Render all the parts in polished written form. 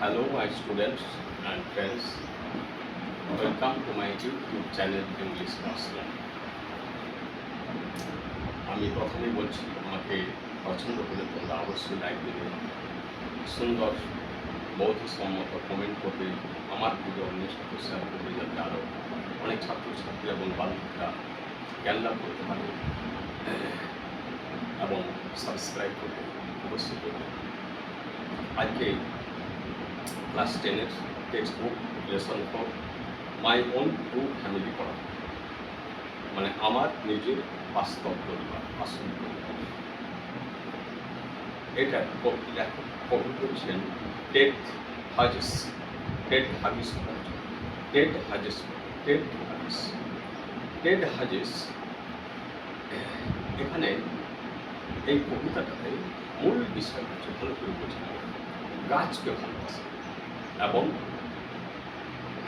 Hello, my students and friends. Welcome to my YouTube channel English Classroom. আমি প্রথমেই বলছি আমাকে পছন্দ করে তোমরা অবশ্যই লাইক দেবে, সুন্দর বৌদ্ধসম্মত কমেন্ট করবে, আমার ভিডিও অন্যের সাথে শেয়ার করবে যাতে আরও অনেক ছাত্রছাত্রী এবং বান্ধবীরা জ্ঞান লাভ করতে পারে এবং সাবস্ক্রাইব করবে অবশ্যই করবে। আজকে ক্লাস 10-এর text book lesson 4 my own true family পড়া, মানে আমার নিজের বাস্তব পরিবার, আসল পরিবার। এটা লেখক কবি বলছেন টেড হাজিস। এখানে এই কবিতাটাতে মূল বিষয় হচ্ছে ভালো করে বোঝানো গাছকে ভালোবাসা এবং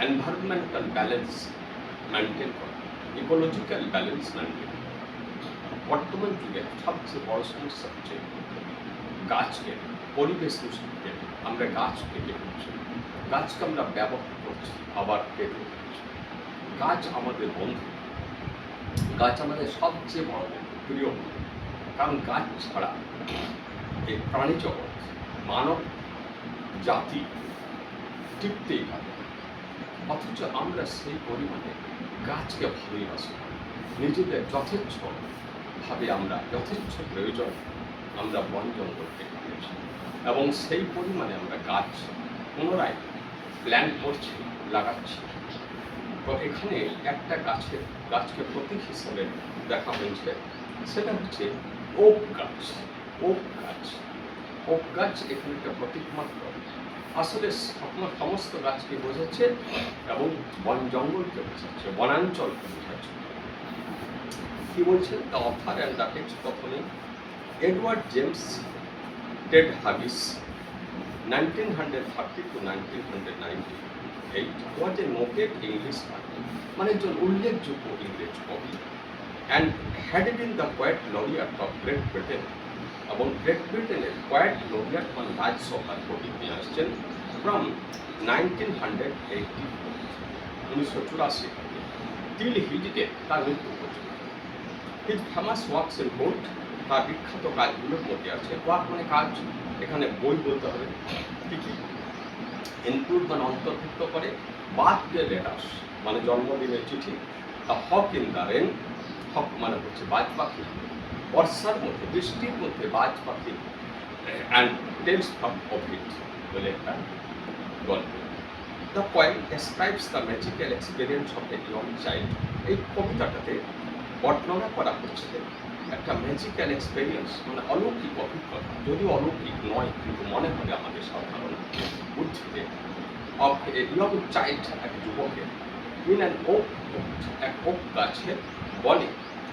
এনভায়রনমেন্টাল ব্যালেন্স মেনটেন করা, ইকোলজিক্যাল ব্যালেন্স মেনটেন। বর্তমান যুগে সবচেয়ে বড় সমস্যা হচ্ছে গাছকে, পরিবেশ দূষণকে। আমরা গাছ কেটে ফেলছি, গাছকে আমরা ব্যবহার করছি, আবার কেটে ফেলছি। গাছ আমাদের বন্ধু, গাছ আমাদের সবচেয়ে বড় বন্ধু, প্রিয় বন্ধু। কারণ গাছ ছাড়া এই প্রাণী জগৎ, মানব জাতি টিকতেই পারে। অথচ আমরা সেই পরিমাণে গাছকে ভালোবাসি, নিজেদের যথেচ্ছভাবে আমরা যথেচ্ছ প্রয়োজন আমরা বন জঙ্গল কেটে ফেলছি এবং সেই পরিমাণে আমরা গাছ পুনরায় প্ল্যান করছি, লাগাচ্ছি। তো এখানে একটা গাছকে প্রতীক হিসেবে দেখা হয়েছে, সেটা হচ্ছে ওক গাছ। ওক গাছ এখানে একটা প্রতীক মাত্র, আসলে সমস্ত গাছকে বোঝাচ্ছে এবং বন জঙ্গলকে বোঝাচ্ছে, বনাঞ্চলকে বোঝাচ্ছে। কি বলছেন the author and the text? প্রথমে Edward James Ted Hughes 1930 to 1998 was a noted English writer, মানে একজন উল্লেখযোগ্য ইংরেজ কবি, and had been the poet laureate of Great Britain, এবং গ্রেট ব্রিটেনের পোয়েট লরিয়াট মানে রাজসভার কবি নিয়ে আসছেন ফ্রম 1984 টিল হিজ ডেথ, তার মৃত্যু পর্যন্ত। হিজ ফেমাস ওয়ার্কস ইনক্লুড, তার বিখ্যাত কাজগুলোর মধ্যে আছে, ওয়ার্ক মানে কাজ, এখানে বই বলতে হবে, কী কী ইনক্লুড মানে অন্তর্ভুক্ত করে, বার্থডে লেটার্স মানে জন্মদিনের চিঠি, the hawk in the rain, hawk মানে হচ্ছে বাজ পাখি, বর্ষার মধ্যে বৃষ্টির মধ্যে বাজ পাখি, অ্যান্ড টেলস ফ্রম অফিট বলে একটা গল্প। The poem describes the magical experience of a young child. এই কবিতাটাতে বর্ণনা করা হচ্ছে একটা ম্যাজিক্যাল এক্সপিরিয়েন্স, মানে অলৌকিক অভিজ্ঞতা, যদিও অলৌকিক নয় কিন্তু মনে হবে আমাদের সাধারণ বুদ্ধিতে, অফ এ ইয়ং চাইল্ড, এক যুবকের, ইন অ্যান ওক, এক ওক গাছের বনে,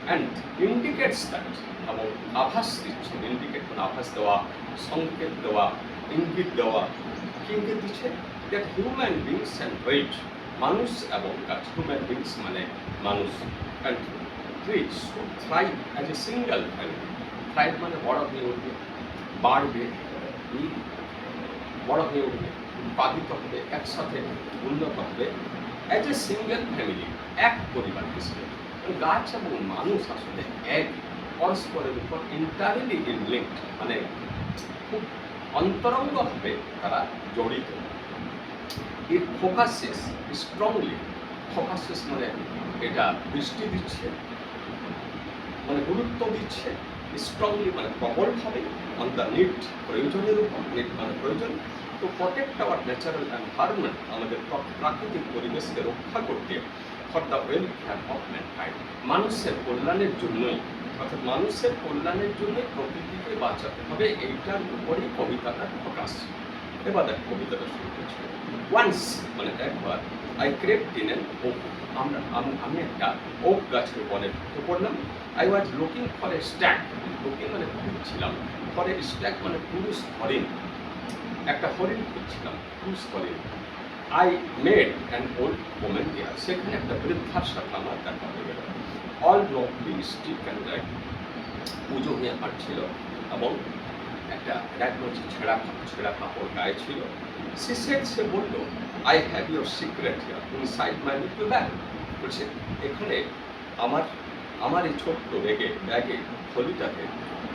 অ্যান্ড ইন্ডিকেটস দ্যাট, এবং আভাস দিচ্ছে, ইন্ডিকেট মানে আভাস দেওয়া, সংকেত দেওয়া, ইঙ্গিত দেওয়া। কি ইঙ্গিত দিচ্ছে? That human beings and trees, মানুষ এবং গাছ, হিউম্যান বিংস মানে মানুষ, and trees thrive as a single family. Thrive মানে বড় হয়ে উঠবে, বাড়বে, বড় হয়ে উঠবে, উৎপাদিত হবে, একসাথে উন্নত হবে, অ্যাজ এ সিঙ্গেল ফ্যামিলি, এক পরিবার হিসেবে। গাছ এবং মানুষ আসলে এক, পরস্পরের উপর ইন্টারলি লিঙ্কড, মানে খুব অন্তরঙ্গভাবে তারা জড়িত। ইট ফোকাসেস স্ট্রংলি, ফোকাসেস মানে এটা দৃষ্টি দিচ্ছে, মানে গুরুত্ব দিচ্ছে, স্ট্রংলি মানে প্রবলভাবে, অন দ্য নিড, প্রয়োজনের উপর, নিড মানে প্রয়োজন, তো প্রটেক্ট আওয়ার ন্যাচারাল এনভায়রনমেন্ট, আমাদের প্রাকৃতিক পরিবেশকে রক্ষা করতে, for the welfare of mankind, মানুষের কল্যাণের জন্যই, অর্থাৎ মানুষের কল্যাণের জন্যই প্রকৃতিকে বাঁচাতে হবে, এইটার উপরেই কবিতাটার ফোকাস। এবার দেখ কবিতাটা শুরু করছি। ওয়ান্স মানে একবার, আই ক্রেভড ইন অ্যান ওক, আমি একটা ওক গাছের বনে ঢুকে পড়লাম। I was looking for a stag, looking মানে খুঁজছিলাম, ফর এ স্ট্যাগ মানে পুরুষ হরিণ, একটা হরিণ খুঁজছিলাম, পুরুষ হরিণ। I met an old woman there, সেখানে একটা বৃদ্ধার সাথে আমার দেখা হয়ে গেল। All rockly stick and rag, পুজো হয়ে হাঁটছিল এবং একটা র্যাগ হচ্ছে ছেঁড়া কাপড় গায়ে ছিল, সে বললো, I have your secret here inside my little bag. বলছে এখানে আমার আমার এই ছোট্ট ব্যাগে থলিটাতে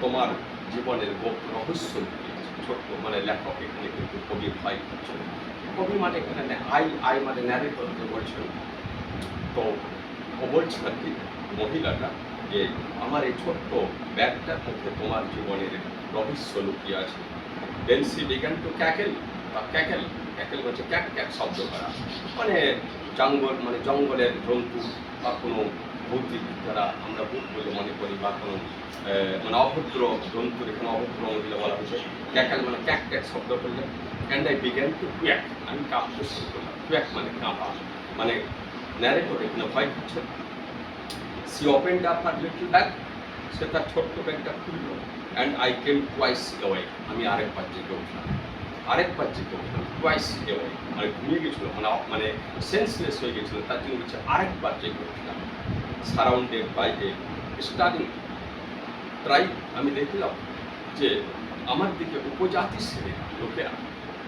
তোমার জীবনের রহস্য লুকিয়ে আছে। ছোট্ট মানে লেখক এখানে কিন্তু কবি ভয় করছেন। কবি মানে এখানে আই মানে ন্যারেটর যে বলছেন, তো ও বলছে আর কি মহিলাটা যে আমার এই ছোট্ট ব্যাগটার মধ্যে তোমার জীবনের রহস্য লুকিয়ে আছে। দেন সি বিগ্যান টু ক্যাকেল হচ্ছে ক্যাক ক্যাক শব্দ করা, মানে জঙ্গলের জন্তু বা কোনো ভৌতিক যারা আমরা ভূত বলে মনে করি বা কোনো মানে অভদ্র জন্তুর এখানে অভদ্র মহিলা বলা হয়েছে। ক্যাকেল মানে ক্যাক ক্যাক শব্দ করলে। অ্যান্ড আই বিগ্যান টু ক্যাক, আমি কাঁপতে শুরু করলাম। ক্যাক মানে কাঁপা, মানে ন্যারেটর এখানে ভয় করছে। She opened up her little bag, সে তার ছোট্ট ব্যাগটা খুললো। And I came twice awake, আমি আরেকবার জেগে উঠলাম টুয়াইস অ্যাওয়ে, মানে ঘুমিয়ে গেছিলো, মানে সেন্সলেস হয়ে গেছিলো, তার জন্য হচ্ছে আরেকবার জেগে উঠলাম। Surrounded by a studying tribe, আমি দেখলাম যে আমার দিকে উপজাতি শ্রেণীর লোকেরা,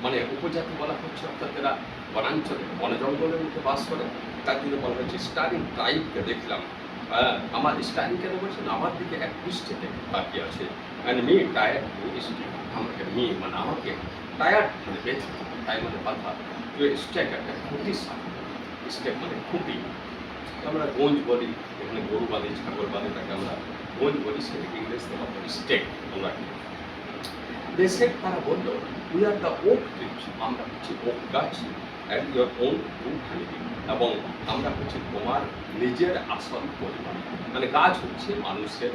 মানে উপজাতি বলা হচ্ছে অর্থাৎ এরা বনাঞ্চলে বন জঙ্গলের মধ্যে বাস করে, তার জন্য বলা হচ্ছে স্টাডিং ট্রাইবকে দেখলাম। আমার স্টাডিং কেন বলছেন, আমার দিকে এক দৃষ্টিতে তাকিয়ে আছে। অ্যান্ড মি টায়ার্ড আমাকে মানে আমাকে টায়ার্ড মানে ব্যথিত, তাই মানে বাধা স্টেক একটা খুঁটি স্টেক মানে খুঁটি, আমরা গোঞ্জ বলি, এখানে গরু বাঁধি ছাগল বাঁধি, তাকে আমরা গোঞ্জ বলি, সেটাকে ইংরেজিতে বলা হয় স্টেক। আমরা দেশে তারা বলল we are the oak trees, আমরা হচ্ছে ওক গাছ, and your own group family, এবং আমরা হচ্ছে তোমার নিজের আসল পরিবার। মানে গাছ হচ্ছে মানুষের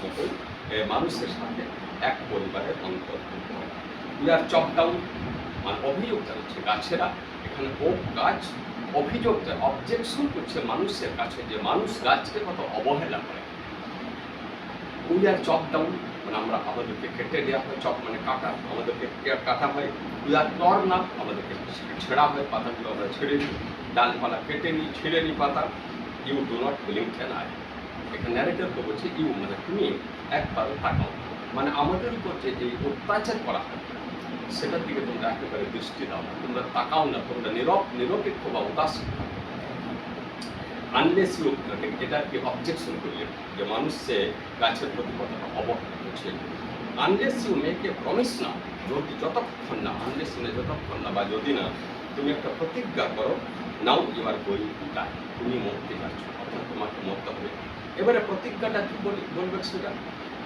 মতোই, মানুষের সাথে এক পরিবারের অন্তর্ভুক্ত। উই আর চপ ডাউন, মানে অভিযোগ জানাচ্ছে গাছেরা, এখানে ওক গাছ অভিযোগ অবজেকশন করছে মানুষের কাছে যে মানুষ গাছকে কত অবহেলা করে। উই আর চপ ডাউন, মানে আমাদেরকে কেটে দেওয়া হয়, চপ মানে কাটা, আমাদেরকে কাটা হয়। উই আর টর্ন আপ, আমাদেরকে ছেঁড়া হয়, পাতাগুলো আমরা ছেড়ে নিই, ডালপালা কেটে নিই, ছিঁড়ে নিই পাতা। You do not blink an eye, এখানে ন্যারেটরকে বলছে ইউ মানে তুমি একবারও তাকাও, মানে আমাদের উপর যে এই অত্যাচার করা হয় সেটার দিকে তোমরা একেবারে দৃষ্টি দাও না, তোমরা তাকাও না, তোমরা নিরপেক্ষ বা উদাসীন। আনলেস ইউ, এটা কি অবজেকশন করলে যে মানুষ সে গাছের প্রতি কতটা অবহেলা করছে। Unless you make a promise না, যতক্ষণ না, আনলেস মানে যতক্ষণ না বা যদি না তুমি একটা প্রতিজ্ঞা করো, now you are going to die, তুমি মরতে যাচ্ছ, অর্থাৎ তোমাকে মরতে হবে। এবারে প্রতিজ্ঞাটা কি বলবে সেটা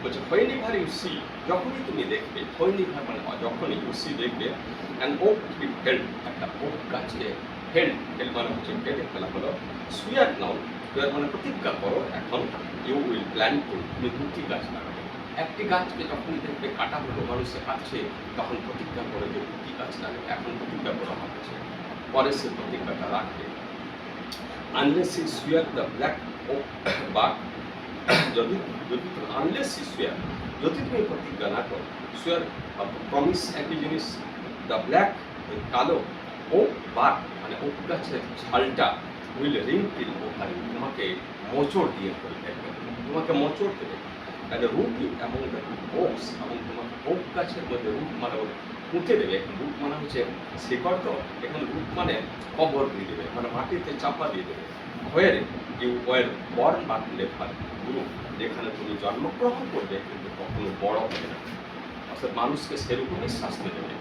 বলছে হোয়েনিভার ইউ সি, যখনই তুমি দেখবে, হোয়েনিভার মানে যখনই ইউ সি দেখবে, অ্যান্ড ওক ট্রি হেল্ড, একটা ওক গাছকে হেল্ড মানে হচ্ছে কেটে ফেলা হলো। সুয়ার নাও, সুয়ার মানে প্রতিজ্ঞা করো, এখন ইউ উইল প্ল্যান টু, তুমি দুটি গাছ লাগাবে। একটি গাছকে যখনই দেখবে কাটা হলো, মানুষের কাছে, তখন প্রতিজ্ঞা করে যে দুটি গাছ লাগাবে, এখন প্রতিজ্ঞা করা হচ্ছে, পরে সে প্রতিজ্ঞাটা রাখবে। Unless is swear the black oak, বা যদি আনলেস ইজ সুয়ার, যদি তুমি প্রতিজ্ঞা না করো, সুয়ার প্রমিস একই জিনিস, দ্য ব্ল্যাক কালো ওক বার্ক মানে ওক গাছের ছালটা উইল রিঙ্কিল ওভার, তোমাকে মোচড় দিয়ে ফেলবে, তোমাকে মোচড় দেবে। তাহলে রুট ইউ এবং ওকস, এবং তোমাকে ওক গাছের মধ্যে রুট মানে পুঁতে দেবে। এখন রুট মানে হচ্ছে শিকড়, তো এখানে রুট মানে কবর দিয়ে দেবে, মানে মাটিতে চাপা দিয়ে দেবে। হোয়ার ইউ ওয়ার বর্ন বা লেফার গ্রুপ, যেখানে তুমি জন্মগ্রহণ করবে কিন্তু কখনো বড় হবে না, অর্থাৎ মানুষকে সেরকমই শাস্তি দেবে।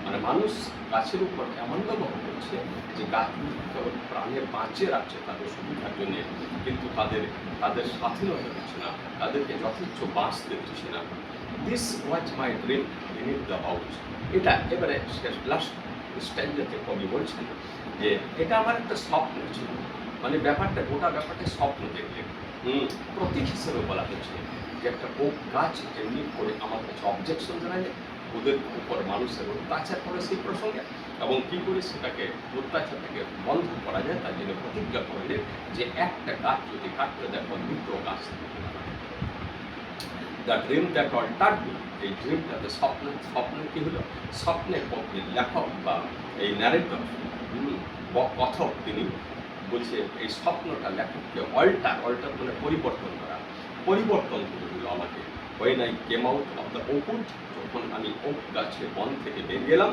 মানে মানুষ গাছের উপর এমন ব্যবহার করছে যে গাছগুলো কেবল প্রাণে বাঁচিয়ে রাখছে তাদের সুবিধার জন্য, কিন্তু তাদের স্বাধীনতা দিচ্ছে না, তাদেরকে যথেচ্ছ বাঁচতে দিচ্ছে না। This was my dream beneath the house, এটা এবারে লাস্ট স্ট্যান্ডাতে কবি বলছেন যে এটা আমার একটা স্বপ্ন ছিল, মানে গোটা ব্যাপারটা স্বপ্ন দেখলেন। প্রতীক হিসেবে বলা হচ্ছে যে একটা ওক গাছ এমনি করে আমার কাছে অবজেকশন জানালে, ওদের উপর মানুষের অত্যাচার করে সেই প্রসঙ্গে, এবং কী করে সেটাকে অত্যাচারটাকে বন্ধ করা যায় তার জন্য প্রতিজ্ঞা করলে যে একটা গাছ যদি কাটতে দেখো দুটো গাছ। The dream that altered me, এই ড্রিমটাতে স্বপ্ন কী হলো, স্বপ্নের লেখক বা এই ন্যারেটর কথক তিনি বলছে এই স্বপ্নটা লেখককে অল্টার মানে পরিবর্তন করে দিল আমাকে। When I came out of the open, তখন আমি ওক গাছে বন থেকে বেরিয়ে এলাম,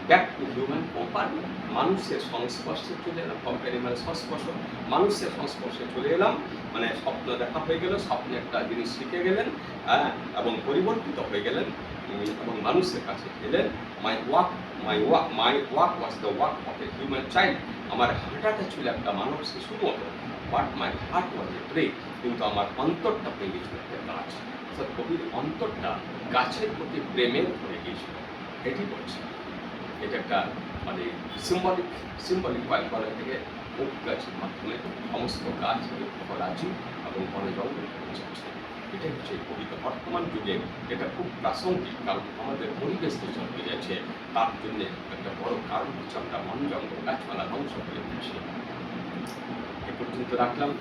ব্যাক টু হিউম্যান কম্পানি, মানুষের সংস্পর্শে চলে এলাম। কম্পানি মানে সংস্পর্শ, মানুষের সংস্পর্শে চলে এলাম, মানে স্বপ্ন দেখা হয়ে গেল, স্বপ্নে একটা জিনিস শিখে গেলেন, হ্যাঁ, এবং পরিবর্তিত হয়ে গেলেন এবং মানুষের কাছে এলেন। My walk was the walk of a human child, আমার হাঁটাটা ছিল একটা মানব শিশুর মতো, but my heart was a tree, কিন্তু আমার অন্তরটা হয়ে গেছিল একটা গাছ। অর্থাৎ কবির অন্তরটা গাছের প্রতি প্রেমের হয়ে গিয়েছিল, এটি বলছে। এটা একটা মানে সিম্বলিক পয়েন্ট বলা থেকে ওক গাছের মাধ্যমে সমস্ত গাছ রাজি এবং বনে জঙ্গল হয়ে যাচ্ছে। এটাই হচ্ছে কবিতা। বর্তমান যুগে এটা খুব প্রাসঙ্গিক, কারণ আমাদের পরিবেশ দূষণ হয়ে যাচ্ছে, তার জন্য একটা বড় কারণ হচ্ছে আমরা বন জঙ্গল গাছপালা ধ্বংস করে দিচ্ছি। এ পর্যন্ত রাখলাম,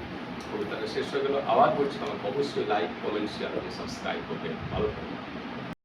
কবিতাটা শেষ হয়ে গেল। আবার বলছি, আমাকে অবশ্যই লাইক, কমেন্ট, শেয়ার এবং সাবস্ক্রাইব করবে। ভালো থাকবে।